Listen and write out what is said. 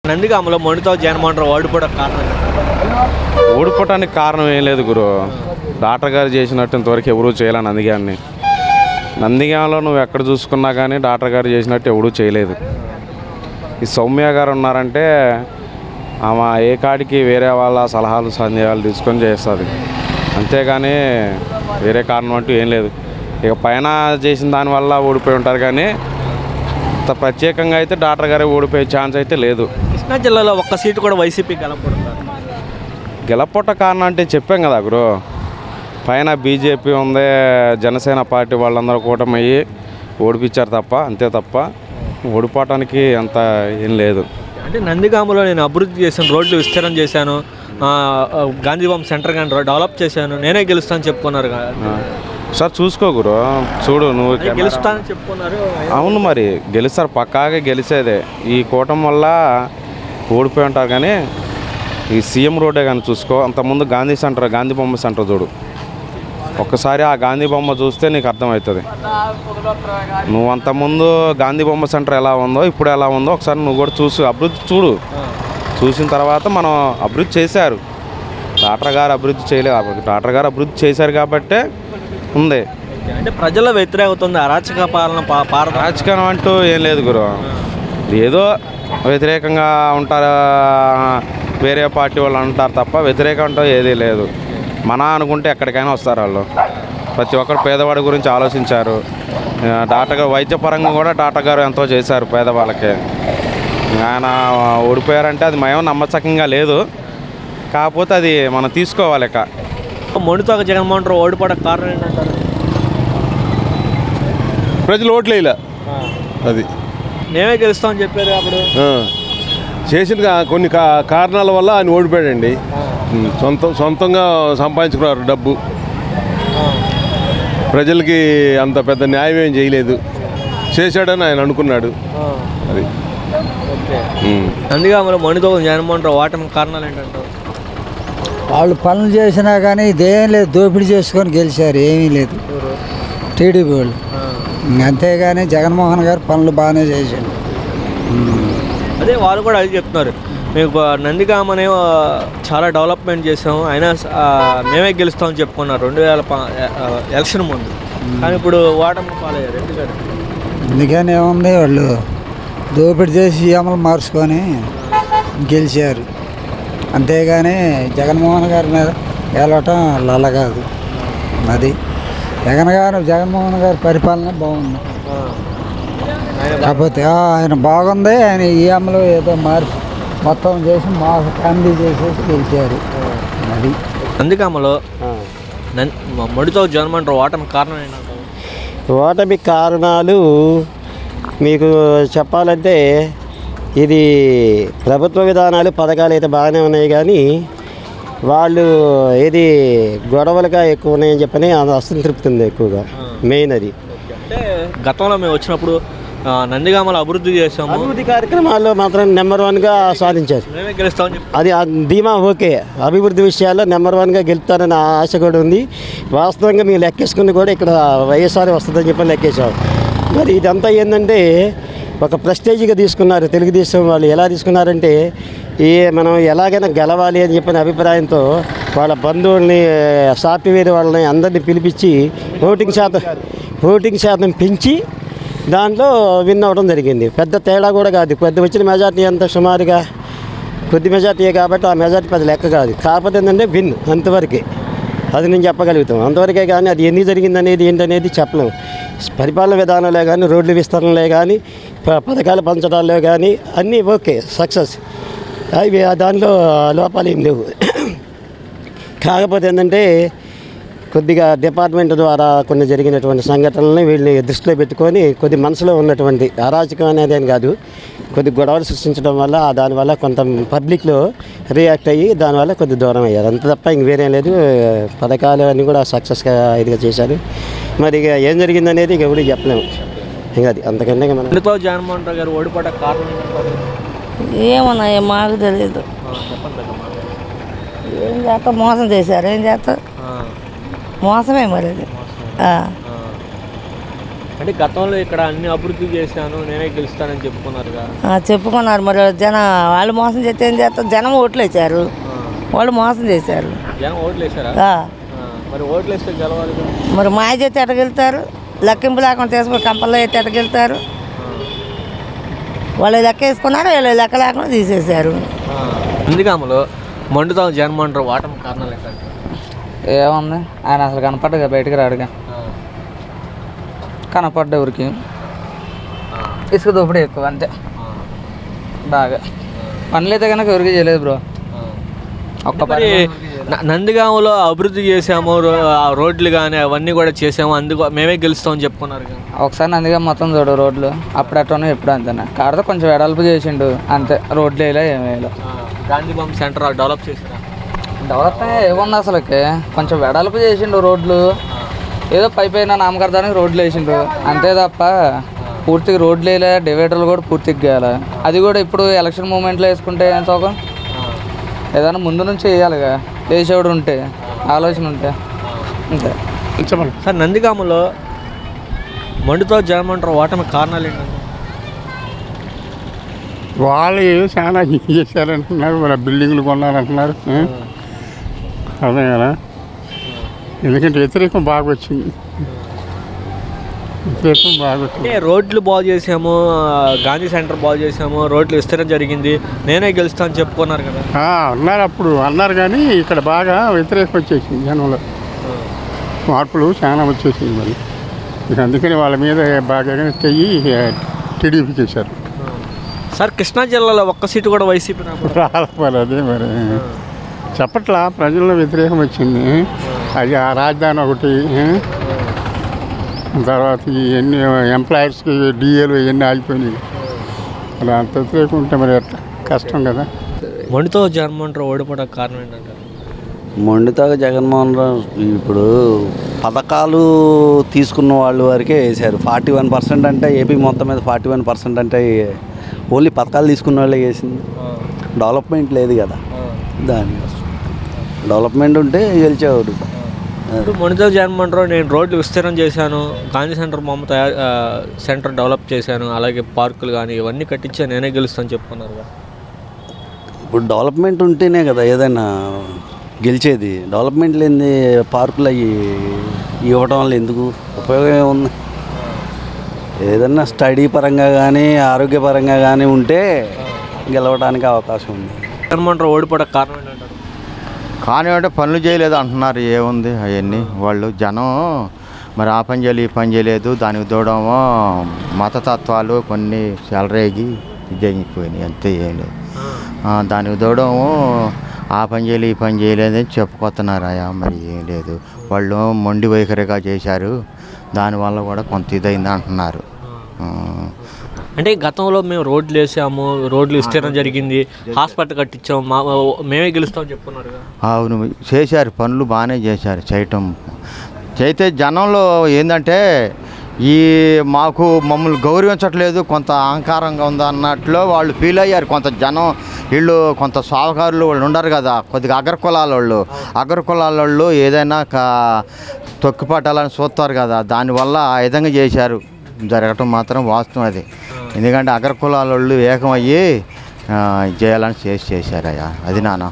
నందిగామలో మొండితో జగన్మోహన్ రావు ఓడిపోవడం కారణం ఓడిపోవటానికి కారణం ఏం లేదు గురు. డాక్టర్ గారు చేసినట్టు ఇంతవరకు ఎవరూ చేయలే నందిగామలో నువ్వు ఎక్కడ చూసుకున్నా కానీ డాక్టర్ గారు చేసినట్టు ఎవరూ చేయలేదు. ఈ సౌమ్య గారు ఉన్నారంటే ఆమె ఏ కాడికి వేరే వాళ్ళ సలహాలు సందేహాలు తీసుకొని చేస్తుంది, అంతేగాని వేరే కారణం అంటూ ఏం లేదు. ఇక పైన చేసిన దానివల్ల ఓడిపోయి ఉంటారు, కానీ అంత ప్రత్యేకంగా అయితే డాక్టర్ గారే ఓడిపోయే ఛాన్స్ అయితే లేదు. కృష్ణా జిల్లాలో ఒక్క సీటు కూడా వైసీపీ గెలపొట్ట కారణం అంటే చెప్పాం కదా గురు, పైన బీజేపీ ఉంది, జనసేన పార్టీ వాళ్ళందరూ కూటమయ్యి ఓడిపించారు తప్ప, అంతే తప్ప ఓడిపోవటానికి అంత ఏం లేదు. అంటే నందిగామలో నేను అభివృద్ధి చేశాను, రోడ్లు విస్తరణ చేశాను, గాంధీబొమ్మ సెంటర్ కానీ డెవలప్ చేశాను, నేనే గెలుస్తాను చెప్పుకున్నారు కదా సార్. చూసుకో గురు, చూడు నువ్వు గెలుస్తానని చెప్పుకున్నారు. అవును మరి గెలుస్తారు, పక్కాగా గెలిచేదే. ఈ కూటమి వల్ల ఓడిపోయి ఉంటారు, కానీ ఈ సీఎం రోడ్డే కానీ చూసుకో. అంతకుముందు గాంధీ బొమ్మ సెంటర్ చూడు, ఒక్కసారి ఆ గాంధీ బొమ్మ చూస్తే నీకు అర్థమవుతుంది. నువ్వు అంతకుముందు గాంధీ బొమ్మ సెంటర్ ఎలా ఉందో ఇప్పుడు ఎలా ఉందో ఒకసారి నువ్వు కూడా అభివృద్ధి చూడు. చూసిన తర్వాత మనం అభివృద్ధి చేశారు, డాక్టర్ గారు అభివృద్ధి చేయలేదు, డాక్టర్ గారు అభివృద్ధి చేశారు కాబట్టే ఉంది. అంటే ప్రజల వ్యతిరేకత అరాచక పాలన అరాచకం అంటూ ఏం లేదు గురు. ఏదో వ్యతిరేకంగా ఉంటారు, వేరే పార్టీ వాళ్ళు అంటారు తప్ప వ్యతిరేకం అంటూ ఏదీ లేదు. మన అనుకుంటే ఎక్కడికైనా వస్తారు వాళ్ళు. ప్రతి ఒక్కరు పేదవాడి గురించి ఆలోచించారు. డాక్టర్ గారు వైద్యపరంగా కూడా డాక్టర్ గారు ఎంతో చేశారు పేదవాళ్ళకి. ఆయన ఓడిపోయారంటే అది మేము నమ్మచకంగా లేదు, కాకపోతే అది మనం తీసుకోవాలి. ఇక మొండితో జగన్మోహన్ రావు ఓడిపోవడం కారణం ఏంటంటారు? ప్రజలు ఓట్లేలా, అది మేమే గెలుస్తామని చెప్పారు. అప్పుడు చేసిన కొన్ని కారణాల వల్ల ఆయన ఓడిపోయాడండి. సొంతంగా సంపాదించుకున్నారు డబ్బు, ప్రజలకి అంత పెద్ద న్యాయం ఏం చేయలేదు, చేశాడని ఆయన అనుకున్నాడు. అది నందిగామలో మొండితో జగన్మోహన్ రావు ఓటమి కారణాలు ఏంటంటారు? వాళ్ళు పనులు చేసినా కానీ ఇదేం లేదు, దోపిడీ చేసుకొని గెలిచారు, ఏమీ లేదు టీడీపీ వాళ్ళు. అంతేగాని జగన్మోహన్ గారు పనులు బాగానే చేశాడు. అదే వాళ్ళు కూడా అది చెప్తున్నారు, మేము నందిగామనే చాలా డెవలప్మెంట్ చేసాము, అయినా మేమే గెలుస్తామని చెప్పుకున్నారు 2000 ఎలక్షన్ ముందు. కానీ ఇప్పుడు ఓటమి పాలయ్యారు. అందుకని ఏముంది, వాళ్ళు దోపిడీ చేసి సీఎంలు మార్చుకొని గెలిచారు, అంతేగాని జగన్మోహన్ గారి మీద గెలవటం లల్ల కాదు. అది జగన్మోహన్ గారి పరిపాలన బాగుంది, కాకపోతే ఆయన బాగుంది. ఆయన ఈఎంలో ఏదో మార్చి మొత్తం చేసి మాకు ఫ్యామిలీ చేసేసి గెలిచారు. అది నందిగామలో మొండితో జగన్మోహన్ రావు ఓటమి కారణం ఏంటంటే? ఓటమి కారణాలు మీకు చెప్పాలంటే ఇది ప్రభుత్వ విధానాలు పథకాలు అయితే బాగానే ఉన్నాయి, కానీ వాళ్ళు ఏది గొడవలుగా ఎక్కువ ఉన్నాయని చెప్పని అసంతృప్తి ఉంది ఎక్కువగా. మెయిన్ అది. అంటే గతంలో మేము వచ్చినప్పుడు నందిగామలో అభివృద్ధి చేసాము, అభివృద్ధి కార్యక్రమాల్లో మాత్రం నెంబర్ 1గా సాధించారు. మేమే గెలుస్తామని అది ధీమా ఓకే. అభివృద్ధి విషయాల్లో నెంబర్ 1గా గెలుస్తారని ఆశ కూడా ఉంది. వాస్తవంగా మేము లెక్కేసుకుని కూడా ఇక్కడ వైఎస్ఆర్ వస్తుందని చెప్పి లెక్కేసాం. మరి ఇదంతా ఏంటంటే ఒక ప్రెస్టేజ్గా తీసుకున్నారు తెలుగుదేశం వాళ్ళు. ఎలా తీసుకున్నారంటే మనం ఎలాగైనా గెలవాలి అని చెప్పిన అభిప్రాయంతో వాళ్ళ బంధువుల్ని, సాఫ్ట్వేర్ వాళ్ళని అందరినీ పిలిపించి ఓటింగ్ శాతం పెంచి దాంట్లో విన్ అవ్వడం జరిగింది. పెద్ద తేడా కూడా కాదు, వచ్చిన మెజార్టీ అంతా సుమారుగా కొద్ది మెజార్టీయే కాబట్టి ఆ మెజార్టీ పెద్ద లెక్క కాదు. కాకపోతే ఏంటంటే విన్ అంతవరకే, అది నేను చెప్పగలుగుతాం అంతవరకే. కానీ అది ఎన్ని జరిగిందనేది ఏంటనేది చెప్పలేము. పరిపాలన విధానంలో కానీ, రోడ్ల విస్తరణలే కానీ, పథకాలు పంచడాల్లో కానీ అన్నీ ఓకే, సక్సెస్. అవి దానిలో లోపాలు ఏం లేవు. కాకపోతే ఏంటంటే కొద్దిగా డిపార్ట్మెంట్ ద్వారా కొన్ని జరిగినటువంటి సంఘటనలని వీళ్ళని దృష్టిలో పెట్టుకొని కొద్ది మనసులో ఉన్నటువంటి అరాచకం అనేది అని కాదు, కొద్ది గొడవలు సృష్టించడం వల్ల దానివల్ల కొంత పబ్లిక్లో రియాక్ట్ అయ్యి దానివల్ల కొద్ది దూరం అయ్యారు, అంత తప్ప ఇంక వేరేం లేదు. పథకాలు అన్నీ కూడా సక్సెస్గా ఇదిగా చేశారు. మరి ఇక ఏం జరిగిందనేది ఇక ఎవరికి చెప్పలేము. ఇంకా అది అంతకంటే మనం జగన్మోహన్ రావు గారు ఓడిపోవడం కారణం ఏమన్నా మాకు తెలియదు. ఏం చేస్తా, మోసం చేశారు. ఏం చేస్తా, మోసమే మరి అది. అంటే గతంలో ఇక్కడ అన్ని అభివృద్ధి చేశాను నేనే గెలుస్తానని చెప్పుకున్నారుగా. చెప్పుకున్నారు. మరి వాళ్ళు మోసం చేస్తే ఏం చేస్తారు? జనం ఓట్లు వేసారు, వాళ్ళు మోసం చేశారు. జనం ఓట్లు వేసారా? మరి ఓట్లు వేస్తే గెలవాలి. మరి మాయ చేస్తే ఎట్టగెళ్తారు? లెక్కింపు లేకుండా తీసుకుని కంపల్లో అయితే ఎట్టగెళ్తారు? వాళ్ళు లెక్క వేసుకున్నారు, వీళ్ళు లెక్క లేకుండా తీసేశారు. నందిగామలో మండుతా జగన్మోహన్ రావు ఓటమి కారణాలు ఏంటంటే? ఏముంది, ఆయన అసలు కనపడ్డగా, బయటకు రాడుగా. కనపడ్డ ఊరికి ఇసుక దోపిడీ ఎక్కువ అంతే. బాగా పనులైతే కనుక ఎవరికి చేయలేదు బ్రో. ఒక్క పని నందిగామలో అభివృద్ధి చేసాము, రోడ్లు కానీ అవన్నీ కూడా చేసాము, అందుకు మేమే గెలుస్తామని చెప్పుకున్నారు. ఒకసారి నందిగామ మొత్తం చూడు రోడ్లు, అప్పుడు అట్లా ఎప్పుడు అంతేనా. కాకపోతే కొంచెం వెడల్పు చేసిండు అంతే, రోడ్లు వేయలే ఏమేయలే. గాంధీ బొమ్మ సెంటర్ డెవలప్ చేసినా? డెవలప్ ఏముంది అసలుకి, కొంచెం వెడల్పు చేసిండు రోడ్లు, ఏదో పైన నామకరణానికి రోడ్లు వేసిండు అంతే తప్ప పూర్తిగా రోడ్లు వేయలే. డివైడర్లు కూడా పూర్తిగా వేయాలి. అది కూడా ఇప్పుడు ఎలక్షన్ మూమెంట్లో వేసుకుంటే ఎంత ఒక ఏదైనా ముందు నుంచి వేయాలిగా, వేసేవాడు ఉంటే, ఆలోచన ఉంటే అంతే. సార్, నందిగామలో మండుతో జగన్మోహన్ రావు ఓటమి కారణాలు ఏంటంటే? వాళ్ళు చాలా చేశారంటున్నారు, మరి బిల్డింగ్లు కొన్నారంటున్నారు. అదే కదా, ఎందుకంటే వ్యతిరేకం బాగా వచ్చింది. అంటే రోడ్లు బాగు చేసాము, గాంధీ సెంటర్ బాగు చేసాము, రోడ్లు విస్తరణ జరిగింది, నేనే గెలుస్తాను చెప్పుకున్నారు కదా. అన్నారు, అప్పుడు అన్నారు, కానీ ఇక్కడ బాగా వ్యతిరేకం వచ్చేసింది. జనంలో మార్పులు చాలా వచ్చేసింది. మరి ఇక అందుకని వాళ్ళ మీద బాగా చెయ్యి టీడీపీకి వేశారు. సార్, కృష్ణా జిల్లాలో ఒక్క సీటు కూడా వైసీపీ రావాలి. అదే మరి చెప్పట్లా, ప్రజల్లో వ్యతిరేకం వచ్చింది. అది ఆ రాజధాని ఒకటి, తర్వాత ఇవన్నీ ఎంప్లాయర్స్కి డిఏలు ఇవన్నీ ఆగిపోయినాయి. అలా అంత వ్యతిరేకం ఉంటే మరి ఎట్లా, కష్టం కదా. మండుతో జగన్మోహన్ రావు ఓడిపోవడానికి కారణం ఏంటంటే? మండుతో జగన్మోహన్ రావు ఇప్పుడు పథకాలు తీసుకున్న వాళ్ళు వరకే వేశారు. 41% అంటే ఏపీ మొత్తం మీద 41% అంటే ఓన్లీ పథకాలు తీసుకున్న వాళ్ళే వేసింది. డెవలప్మెంట్ లేదు కదా, దానికోసం. డెవలప్మెంట్ ఉంటే గెలిచేవాడు. ఇప్పుడు మండుతో జగన్మోహన్ రావు నేను రోడ్లు విస్తరణ చేశాను, గాంధీ సెంటర్ సెంటర్ డెవలప్ చేశాను, అలాగే పార్కులు కానీ ఇవన్నీ కట్టించా, నేనే గెలుస్తాను చెప్పుకున్నారు. ఇప్పుడు డెవలప్మెంట్ ఉంటేనే కదా ఏదైనా గెలిచేది. డెవలప్మెంట్ లేని పార్కులు అవి ఇవ్వడం వల్ల ఎందుకు ఉపయోగం ఉంది? ఏదన్నా స్టడీ పరంగా కానీ ఆరోగ్యపరంగా కానీ ఉంటే గెలవడానికి అవకాశం ఉంది. జగన్మోహన్ రావు ఓడిపోవడానికి కారణం ఏంటంటారు? కానీ అంటే పనులు చేయలేదు అంటున్నారు. ఏముంది అవన్నీ వాళ్ళు జనం మరి ఆ పని చేయలేదు, ఈ పని చేయలేదు, దానికి తోడేమో మతతత్వాలు కొన్ని చెలరేగి ఇదైపోయినాయి, అంతే. ఏం లేదు. దానికి తోడేమో ఆ పని చేయలేదు, ఈ పని చేయలేదని చెప్పుకొస్తున్నారయా. మరి ఏం లేదు, వాళ్ళు మొండి వైఖరిగా చేశారు, దానివల్ల కూడా కొంత ఇదైంది అంటున్నారు. అంటే గతంలో మేము రోడ్లు వేసాము, రోడ్లు విస్తరణ జరిగింది, హాస్పిటల్ కట్టించాము, మేమే గెలుస్తామని చెప్పుకున్నారు. అవును, చేశారు, పనులు బాగానే చేశారు. చేస్తే జనంలో ఏంటంటే ఈ మాకు మమ్మల్ని గౌరవించట్లేదు, కొంత అహంకారంగా ఉంది అన్నట్లు వాళ్ళు ఫీల్ అయ్యారు. కొంత జనం వీళ్ళు కొంత సావుకారులు వాళ్ళు ఉండరు కదా, కొద్దిగా అగ్రకులాల వాళ్ళు ఏదైనా తొక్కిపట్టాలని చూస్తారు కదా, దానివల్ల ఆ విధంగా చేశారు. జరగటం మాత్రం వాస్తవం అది. ఎందుకంటే అగ్రకులాల వాళ్ళు ఏకమయ్యి చేయాలని చేశారయ్యా, అది నాన్న.